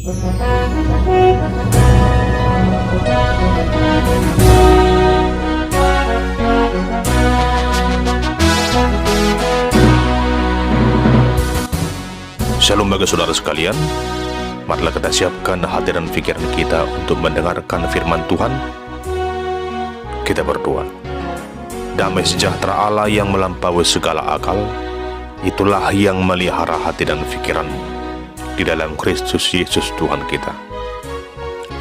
Shalom bagi saudara sekalian, marilah kita siapkan hati dan pikiran kita untuk mendengarkan firman Tuhan. Kita berdoa. Damai sejahtera Allah yang melampaui segala akal, itulah yang melihara hati dan pikiranmu di dalam Kristus Yesus Tuhan kita.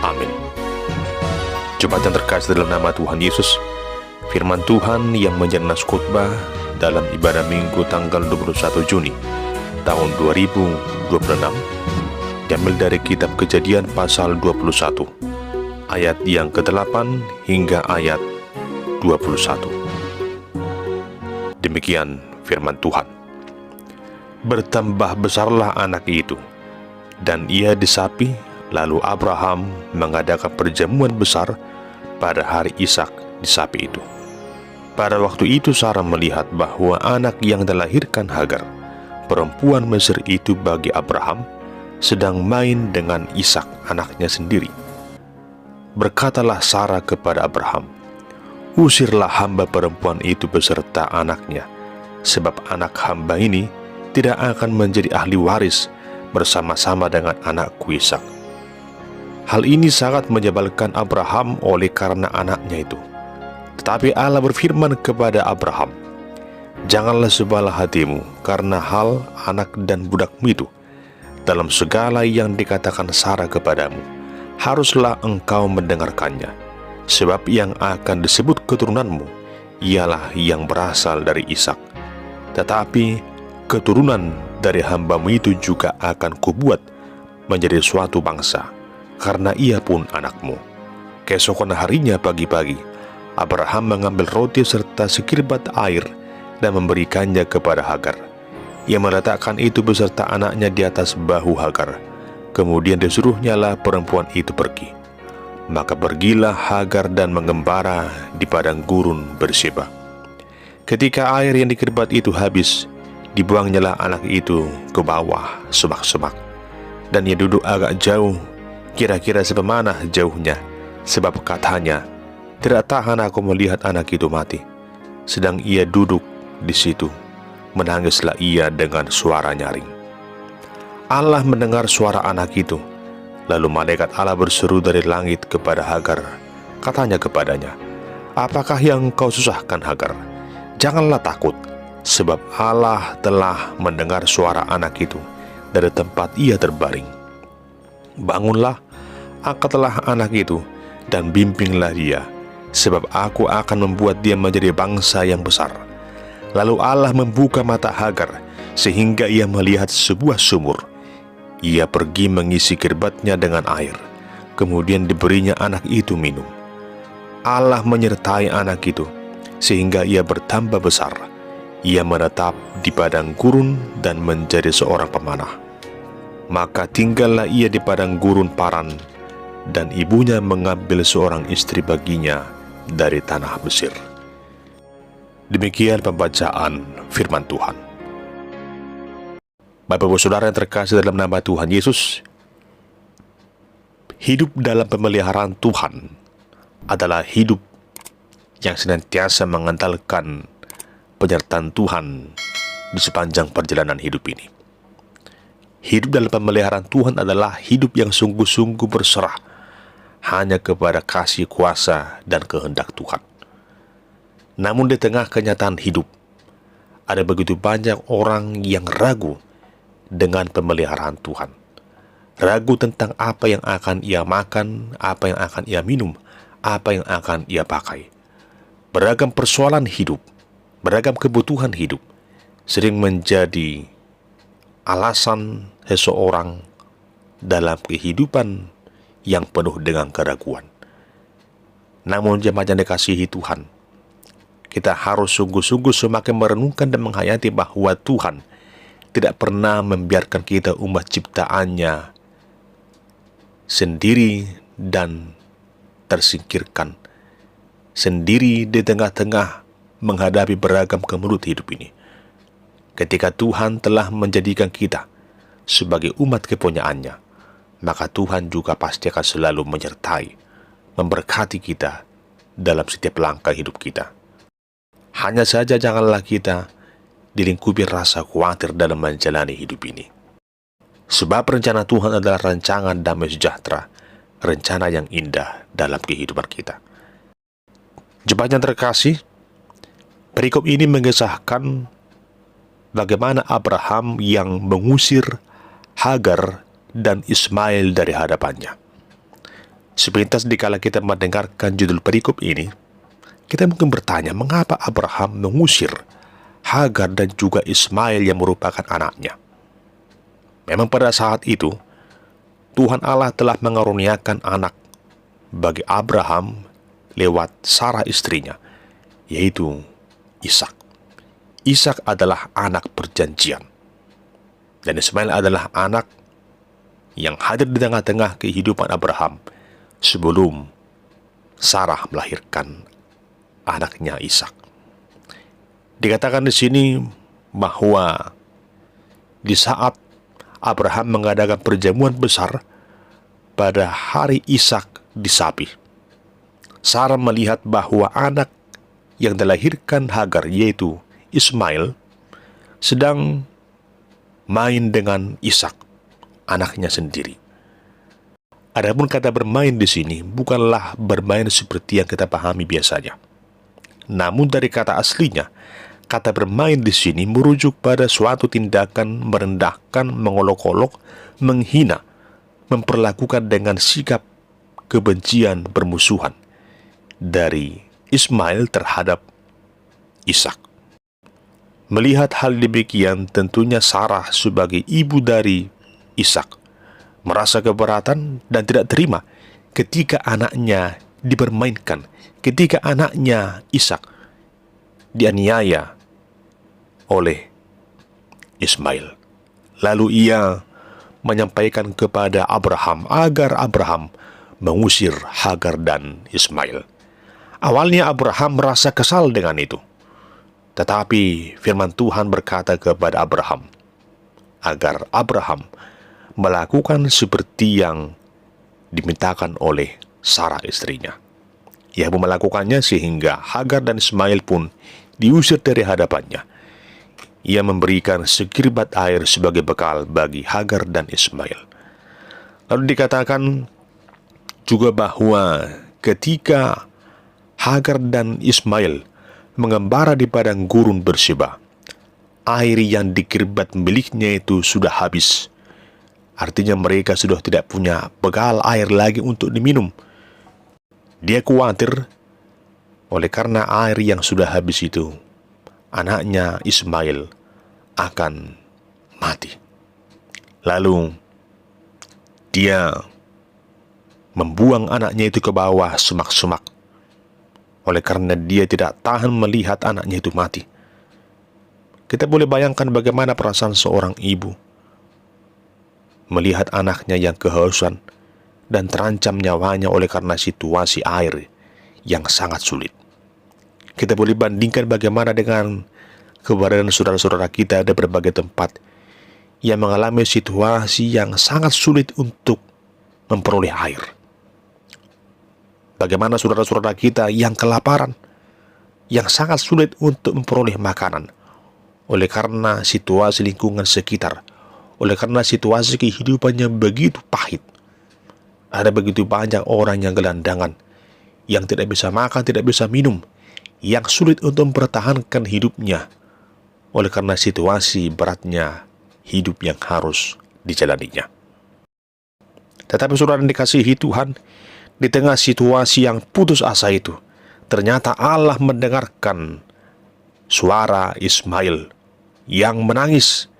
Amin. Jemaat yang terkasih dalam nama Tuhan Yesus, firman Tuhan yang menjadi nas khotbah dalam ibadah Minggu tanggal 21 Juni tahun 2026 diambil dari kitab Kejadian pasal 21 ayat yang ke-8 hingga ayat 21. Demikian firman Tuhan. Bertambah besarlah anak itu, dan ia disapi. Lalu Abraham mengadakan perjamuan besar pada hari Ishak disapi itu. Pada waktu itu Sarah melihat bahwa anak yang dilahirkan Hagar, perempuan Mesir itu bagi Abraham, sedang main dengan Ishak anaknya sendiri. Berkatalah Sarah kepada Abraham, "Usirlah hamba perempuan itu beserta anaknya, sebab anak hamba ini tidak akan menjadi ahli waris bersama-sama dengan anakku Ishak." Hal ini sangat menyebalkan Abraham oleh karena anaknya itu. Tetapi Allah berfirman kepada Abraham, "Janganlah sebalah hatimu karena hal anak dan budakmu itu. Dalam segala yang dikatakan Sarah kepadamu, haruslah engkau mendengarkannya. Sebab yang akan disebut keturunanmu, ialah yang berasal dari Ishak. Tetapi keturunan dari hambamu itu juga akan kubuat menjadi suatu bangsa, karena ia pun anakmu." Keesokan harinya pagi-pagi, Abraham mengambil roti serta sekirbat air dan memberikannya kepada Hagar. Ia meletakkan itu beserta anaknya di atas bahu Hagar. Kemudian disuruhnyalah perempuan itu pergi. Maka pergilah Hagar dan mengembara di padang gurun Berseba. Ketika air yang dikirbat itu habis, dibuangnyalah anak itu ke bawah semak-semak. Dan ia duduk agak jauh, kira-kira sebagaimana jauhnya, sebab katanya, "Tidak tahan aku melihat anak itu mati." Sedang ia duduk di situ, menangislah ia dengan suara nyaring. Allah mendengar suara anak itu. Lalu malaikat Allah berseru dari langit kepada Hagar. Katanya kepadanya, "Apakah yang kau susahkan, Hagar? Janganlah takut, sebab Allah telah mendengar suara anak itu dari tempat ia terbaring. Bangunlah, angkatlah anak itu, dan bimbinglah dia, sebab aku akan membuat dia menjadi bangsa yang besar." Lalu Allah membuka mata Hagar, sehingga ia melihat sebuah sumur. Ia pergi mengisi kirbatnya dengan air, kemudian diberinya anak itu minum. Allah menyertai anak itu, sehingga ia bertambah besar. Ia menetap di padang gurun dan menjadi seorang pemanah. Maka tinggallah ia di padang gurun Paran, dan ibunya mengambil seorang istri baginya dari tanah Mesir. Demikian pembacaan firman Tuhan. Bapak Ibu Saudara yang terkasih dalam nama Tuhan Yesus, hidup dalam pemeliharaan Tuhan adalah hidup yang senantiasa mengandalkan penyertaan Tuhan di sepanjang perjalanan hidup ini. Hidup dalam pemeliharaan Tuhan adalah hidup yang sungguh-sungguh berserah hanya kepada kasih kuasa dan kehendak Tuhan. Namun di tengah kenyataan hidup, ada begitu banyak orang yang ragu dengan pemeliharaan Tuhan. Ragu tentang apa yang akan ia makan, apa yang akan ia minum, apa yang akan ia pakai. Beragam persoalan hidup, beragam kebutuhan hidup sering menjadi alasan seseorang dalam kehidupan yang penuh dengan keraguan. Namun jemaat yang dikasihi Tuhan, kita harus sungguh-sungguh semakin merenungkan dan menghayati bahwa Tuhan tidak pernah membiarkan kita umat ciptaannya sendiri dan tersingkirkan, sendiri di tengah-tengah menghadapi beragam kemelut hidup ini. Ketika Tuhan telah menjadikan kita sebagai umat kepunyaannya, maka Tuhan juga pasti akan selalu menyertai, memberkati kita dalam setiap langkah hidup kita. Hanya saja janganlah kita dilingkupi rasa khawatir dalam menjalani hidup ini. Sebab rencana Tuhan adalah rancangan damai sejahtera, rencana yang indah dalam kehidupan kita. Jemaat yang terkasih, perikop ini mengisahkan bagaimana Abraham yang mengusir Hagar dan Ismail dari hadapannya. Sepintas dikala kita mendengarkan judul perikop ini, kita mungkin bertanya, mengapa Abraham mengusir Hagar dan juga Ismail yang merupakan anaknya? Memang pada saat itu, Tuhan Allah telah mengaruniakan anak bagi Abraham lewat Sarah istrinya, yaitu Ishak. Ishak adalah anak perjanjian, dan Ismail adalah anak yang hadir di tengah-tengah kehidupan Abraham sebelum Sarah melahirkan anaknya Ishak. Dikatakan di sini bahwa di saat Abraham mengadakan perjamuan besar pada hari Ishak disapi, Sarah melihat bahwa anak yang dilahirkan Hagar, yaitu Ismail, sedang main dengan Ishak, anaknya sendiri. Adapun kata bermain di sini bukanlah bermain seperti yang kita pahami biasanya. Namun dari kata aslinya, kata bermain di sini merujuk pada suatu tindakan merendahkan, mengolok-olok, menghina, memperlakukan dengan sikap kebencian, permusuhan dari Ismail terhadap Ishak. Melihat hal demikian, tentunya Sarah sebagai ibu dari Ishak merasa keberatan dan tidak terima ketika anaknya dipermainkan, ketika anaknya Ishak dianiaya oleh Ismail. Lalu ia menyampaikan kepada Abraham agar Abraham mengusir Hagar dan Ismail. Awalnya Abraham merasa kesal dengan itu, tetapi firman Tuhan berkata kepada Abraham agar Abraham melakukan seperti yang dimintakan oleh Sarah istrinya. Ia pun melakukannya sehingga Hagar dan Ismail pun diusir dari hadapannya. Ia memberikan sekirbat air sebagai bekal bagi Hagar dan Ismail. Lalu dikatakan juga bahwa ketika Hagar dan Ismail mengembara di padang gurun Berseba, air yang dikirbat miliknya itu sudah habis. Artinya mereka sudah tidak punya bekal air lagi untuk diminum. Dia khawatir oleh karena air yang sudah habis itu, anaknya Ismail akan mati. Lalu dia membuang anaknya itu ke bawah semak-semak, oleh karena dia tidak tahan melihat anaknya itu mati. Kita boleh bayangkan bagaimana perasaan seorang ibu melihat anaknya yang kehausan dan terancam nyawanya oleh karena situasi air yang sangat sulit. Kita boleh bandingkan bagaimana dengan keberadaan saudara-saudara kita di berbagai tempat yang mengalami situasi yang sangat sulit untuk memperoleh air. Bagaimana saudara-saudara kita yang kelaparan, yang sangat sulit untuk memperoleh makanan, oleh karena situasi lingkungan sekitar, oleh karena situasi kehidupan yang begitu pahit. Ada begitu banyak orang yang gelandangan, yang tidak bisa makan, tidak bisa minum, yang sulit untuk mempertahankan hidupnya, oleh karena situasi beratnya hidup yang harus dijalaninya. Tetapi saudara yang dikasihi Tuhan, di tengah situasi yang putus asa itu, ternyata Allah mendengarkan suara Ismail yang menangis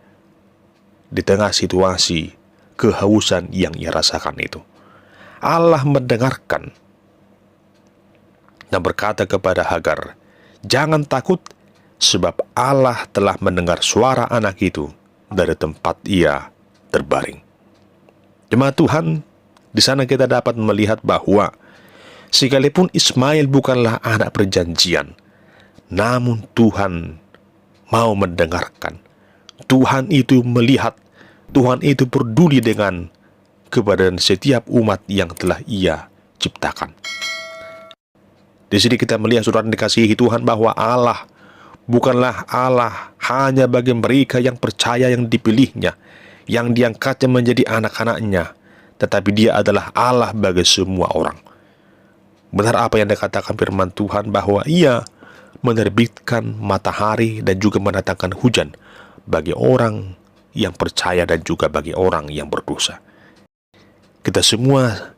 di tengah situasi kehausan yang ia rasakan itu. Allah mendengarkan dan berkata kepada Hagar, "Jangan takut, sebab Allah telah mendengar suara anak itu dari tempat ia terbaring." Jemaat Tuhan, di sana kita dapat melihat bahwa sekalipun Ismail bukanlah anak perjanjian, namun Tuhan mau mendengarkan. Tuhan itu melihat, Tuhan itu peduli dengan kepada setiap umat yang telah Ia ciptakan. Di sini kita melihat, saudara dikasihi Tuhan, bahwa Allah bukanlah Allah hanya bagi mereka yang percaya, yang dipilihnya, yang diangkatnya menjadi anak-anaknya, tetapi Dia adalah Allah bagi semua orang. Benar apa yang dikatakan firman Tuhan, bahwa Ia menerbitkan matahari dan juga mendatangkan hujan bagi orang yang percaya dan juga bagi orang yang berdosa. Kita semua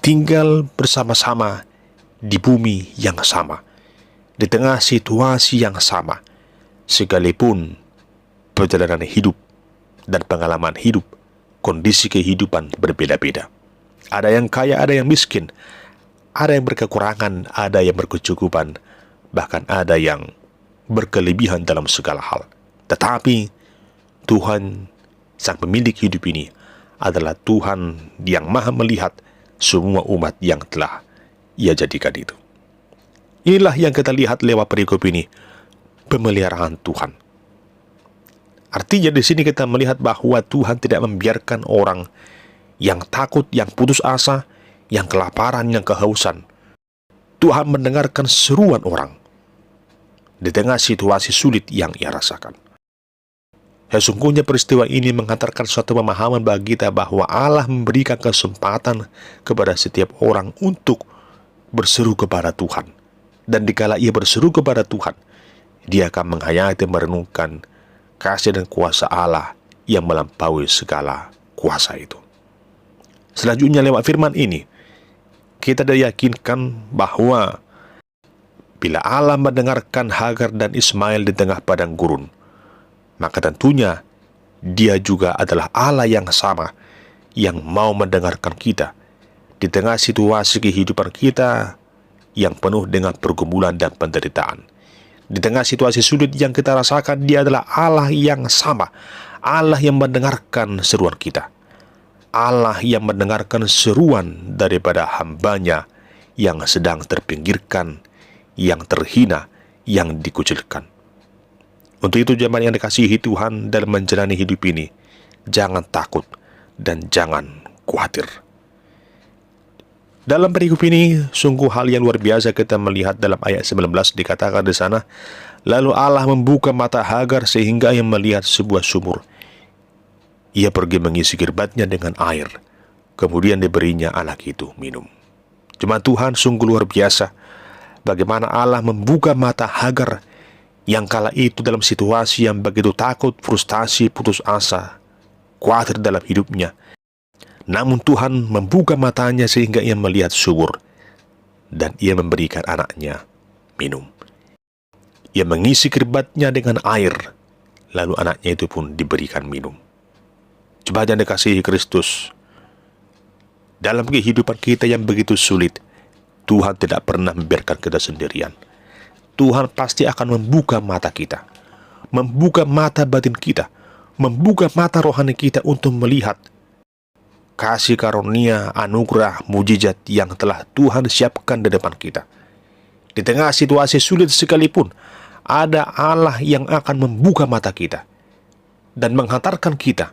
tinggal bersama-sama di bumi yang sama, di tengah situasi yang sama, sekalipun perjalanan hidup dan pengalaman hidup, kondisi kehidupan berbeda-beda. Ada yang kaya, ada yang miskin, ada yang berkekurangan, ada yang berkecukupan, bahkan ada yang berkelebihan dalam segala hal. Tetapi Tuhan, Sang Pemilik hidup ini, adalah Tuhan yang maha melihat semua umat yang telah Ia jadikan itu. Inilah yang kita lihat lewat perikop ini, pemeliharaan Tuhan. Artinya di sini kita melihat bahwa Tuhan tidak membiarkan orang yang takut, yang putus asa, yang kelaparan, yang kehausan. Tuhan mendengarkan seruan orang di tengah situasi sulit yang Ia rasakan. Sesungguhnya peristiwa ini menghantarkan suatu pemahaman bagi kita bahwa Allah memberikan kesempatan kepada setiap orang untuk berseru kepada Tuhan. Dan dikala ia berseru kepada Tuhan, dia akan menghayati, merenungkan kasih dan kuasa Allah yang melampaui segala kuasa itu. Selanjutnya lewat firman ini, kita diyakinkan bahwa bila Allah mendengarkan Hagar dan Ismail di tengah padang gurun, maka tentunya Dia juga adalah Allah yang sama, yang mau mendengarkan kita di tengah situasi kehidupan kita yang penuh dengan pergumulan dan penderitaan. Di tengah situasi sulit yang kita rasakan, Dia adalah Allah yang sama, Allah yang mendengarkan seruan kita, Allah yang mendengarkan seruan daripada hamba-Nya yang sedang terpinggirkan, yang terhina, yang dikucilkan. Untuk itu jemaat yang dikasihi Tuhan, dalam menjalani hidup ini, jangan takut dan jangan khawatir. Dalam perikop ini, sungguh hal yang luar biasa kita melihat dalam ayat 19 dikatakan di sana, lalu Allah membuka mata Hagar sehingga ia melihat sebuah sumur. Ia pergi mengisi kirbatnya dengan air, kemudian diberinya anak itu minum. Jemaat Tuhan, sungguh luar biasa bagaimana Allah membuka mata Hagar yang kala itu dalam situasi yang begitu takut, frustasi, putus asa, khawatir dalam hidupnya. Namun Tuhan membuka matanya sehingga ia melihat sumur, dan ia memberikan anaknya minum. Ia mengisi kirbatnya dengan air, lalu anaknya itu pun diberikan minum. Jemaat yang dikasihi Kristus, dalam kehidupan kita yang begitu sulit, Tuhan tidak pernah membiarkan kita sendirian. Tuhan pasti akan membuka mata kita, membuka mata batin kita, membuka mata rohani kita untuk melihat kasih karunia, anugerah, mujizat yang telah Tuhan siapkan di depan kita. Di tengah situasi sulit sekalipun, ada Allah yang akan membuka mata kita dan menghantarkan kita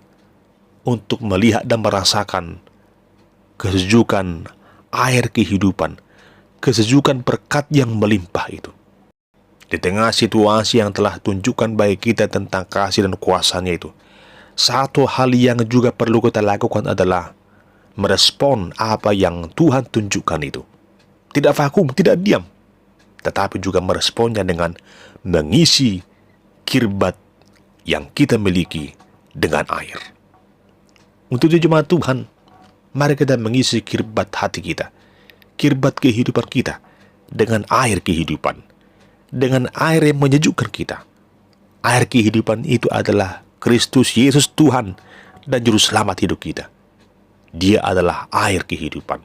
untuk melihat dan merasakan kesejukan air kehidupan, kesejukan berkat yang melimpah itu. Di tengah situasi yang telah tunjukkan bagi kita tentang kasih dan kuasa-Nya itu, satu hal yang juga perlu kita lakukan adalah merespon apa yang Tuhan tunjukkan itu. Tidak vakum, tidak diam, tetapi juga meresponnya dengan mengisi kirbat yang kita miliki dengan air. Untuk jemaat Tuhan, mari kita mengisi kirbat hati kita, kirbat kehidupan kita dengan air kehidupan, dengan air yang menyejukkan kita. Air kehidupan itu adalah Kristus Yesus Tuhan dan Juru Selamat hidup kita. Dia adalah air kehidupan.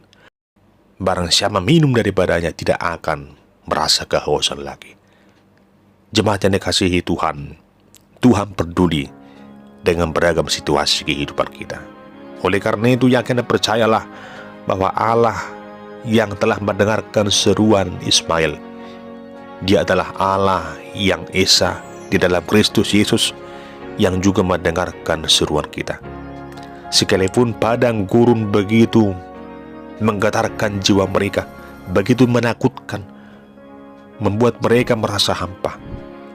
Barang siapa minum daripadanya tidak akan merasa kehausan lagi. Jemaat yang dikasihi Tuhan, Tuhan peduli dengan beragam situasi kehidupan kita. Oleh karena itu, yakin dan percayalah bahwa Allah yang telah mendengarkan seruan Ismail, Dia adalah Allah yang Esa di dalam Kristus Yesus yang juga mendengarkan seruan kita. sekalipun padang gurun begitu menggetarkan jiwa mereka, begitu menakutkan, membuat mereka merasa hampa,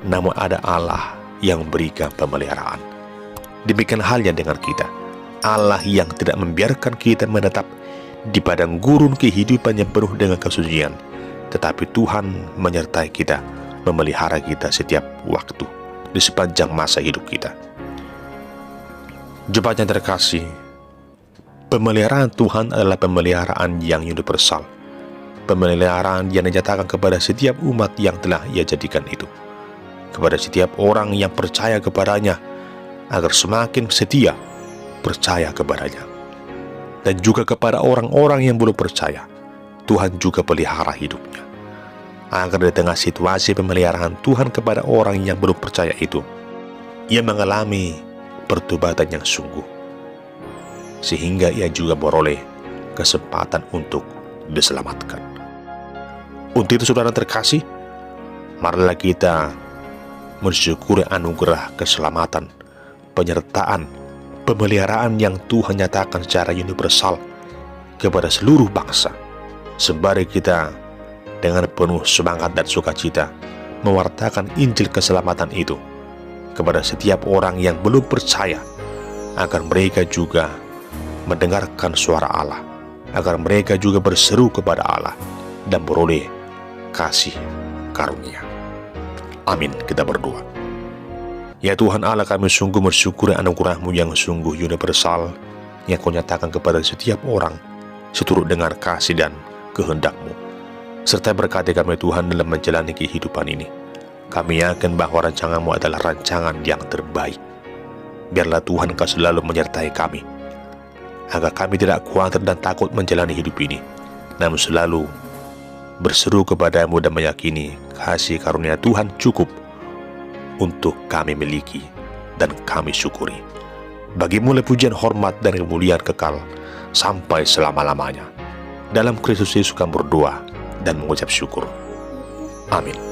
namun ada Allah yang memberikan pemeliharaan. Demikian halnya dengan kita, Allah yang tidak membiarkan kita menetap di padang gurun kehidupan yang penuh dengan kesunyian, tetapi Tuhan menyertai kita, memelihara kita setiap waktu di sepanjang masa hidup kita. Jemaat yang terkasih, pemeliharaan Tuhan adalah pemeliharaan yang universal, pemeliharaan yang dinyatakan kepada setiap umat yang telah Ia jadikan itu, kepada setiap orang yang percaya kepadanya, agar semakin setia percaya kepadanya. Dan juga kepada orang-orang yang belum percaya, Tuhan juga pelihara hidupnya, agar di tengah situasi pemeliharaan Tuhan kepada orang yang belum percaya itu, ia mengalami pertobatan yang sungguh, sehingga ia juga beroleh kesempatan untuk diselamatkan. Untuk itu saudara terkasih, marilah kita mensyukuri anugerah keselamatan, penyertaan, pemeliharaan yang Tuhan nyatakan secara universal kepada seluruh bangsa, sembari kita dengan penuh semangat dan sukacita mewartakan Injil keselamatan itu kepada setiap orang yang belum percaya, agar mereka juga mendengarkan suara Allah, agar mereka juga berseru kepada Allah dan beroleh kasih karunia. Amin. Kita berdoa. Ya Tuhan Allah, kami sungguh bersyukur anugerah-Mu yang sungguh universal, yang Kau nyatakan kepada setiap orang seturut dengan kasih dan kehendak-Mu. Serta berkati kami Tuhan dalam menjalani kehidupan ini. Kami yakin bahwa rancangan-Mu adalah rancangan yang terbaik. Biarlah Tuhan Kau selalu menyertai kami, agar kami tidak khawatir dan takut menjalani hidup ini, namun selalu berseru kepada-Mu dan meyakini kasih karunia Tuhan cukup untuk kami miliki dan kami syukuri. Bagi-Mu pujian, hormat, dan kemuliaan kekal sampai selama-lamanya. Dalam Kristus Yesus kami berdoa dan mengucap syukur. Amin.